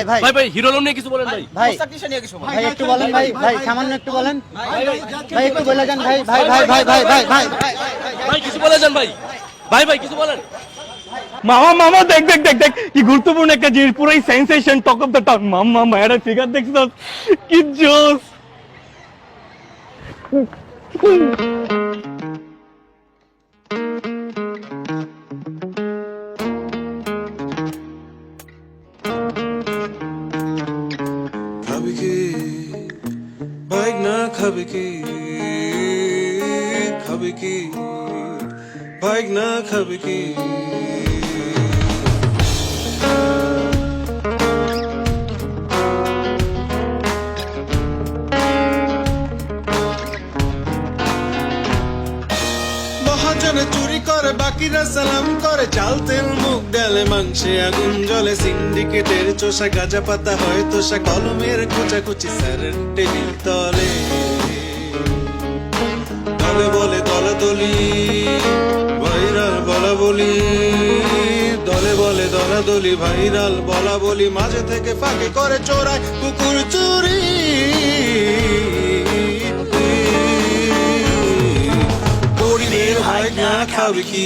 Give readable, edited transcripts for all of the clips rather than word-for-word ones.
ভাই ভাই ভাই হিরো আলম নিয়ে কিছু বলেন ভাই। ভাই ভাই একটু বলেন ভাই, ভাই সামান্য একটু বলেন ভাই, একটু বলে যান ভাই, ভাই ভাই ভাই ভাই ভাই ভাই ভাই কিছু বলে যান ভাই, ভাই ভাই কিছু বলেন। মামা মামা দেখ দেখ দেখ দেখ কি গুরুত্বপূর্ণ একটা জিনিস, পুরো sensation, talk of the town. মামা মায়ের ফিগার দেখছিস কি জোস। খাবি কি বাইক না খাবি কি, খাবি কি বাইক না খাবি কি। মহাজনে চুরি করে বাকিরা সালাম করে, চাল তেল মুখ ডালে মাংসে আগুন জ্বলে, সিন্ডিকেটের চোষা গাজা পাতা হয় তোষা, কলমের খোঁচাখুচি স্যারের টেবিল তলে। দলে বলে দলাদলি ভাইরাল বলা বলি, দলে বলে দলাদলি ভাইরাল বলা বলি, মাঝে থেকে ফাঁকে করে চোরাই কুকুর চুরি। বাইক না খাবি কি,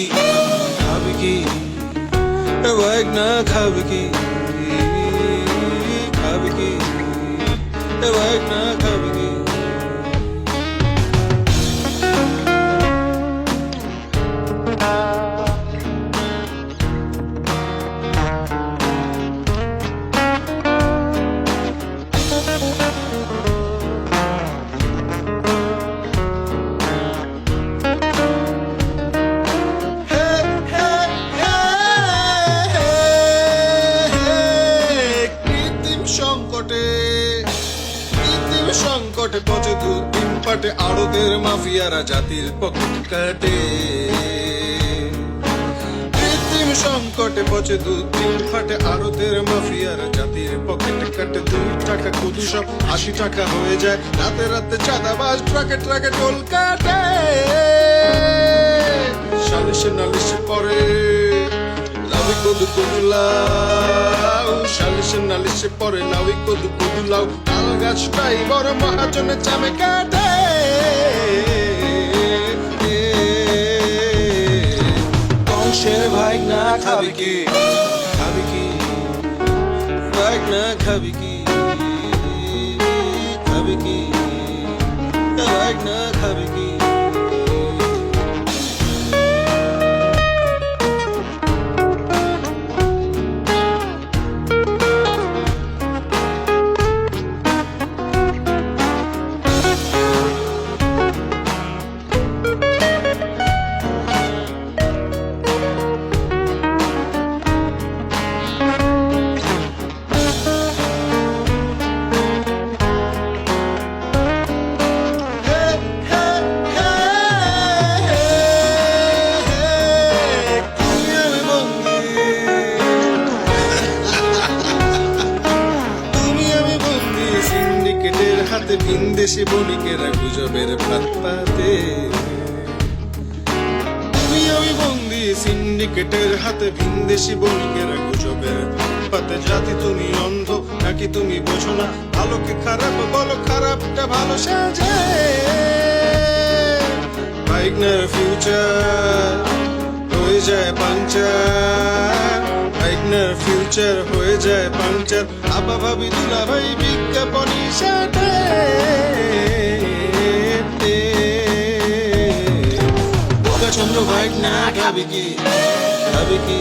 খাবি কি বাইক না খাবি কি, খাবি কি বাইক না খাবি কি। সংকটে পচে দুধ ডিম পাটে, আড়তের মাফিয়ারা জাতির পকেট কাটে। কৃত্রিম সংকটে পচে দুধ ডিম ফাটে, আড়তের মাফিয়ারা জাতির পকেট কাটে। 2 টাকা কুদু সব 80 টাকা হয়ে যায়, রাতে রাতে চাঁদাবাজ ট্রাকে ট্রাকে টোল কাটে। সালিশে নালিশে পরে লাভি কদু কুদুলাও, সালিশে নালিশে পরে নাওই কদু কুদুলাও, তাল গাছটাই বড় মহাজনের চামে কাটে। কংসের ভাই না খাবি কি, খাবি কি ভাই না খাবি কি, খাবি কি ভাই না খাবি কি। হাতে ভিনদেশি বণিকেরা গুজবের ভাত পাতে, তুমি আমি বন্দি সিন্ডিকেটের হাতে, ভিনদেশি বণিকেরা গুজবের ভাত পাতে। জাতি তুমি অন্ধ নাকি তুমি বোঝো না, ভালোকে খারাপ বলো খারাপটা ভালো সাজে। বাইকনার ফিউচার হয়ে যায় পাংচার, বাইকনার ফিউচার হয়ে যায় পাংচার, আবা ভাবি দুলা ভাই বিজ্ঞাপনী সাথে। চন্দ্র বাইক না খাবি কি, খাবি কি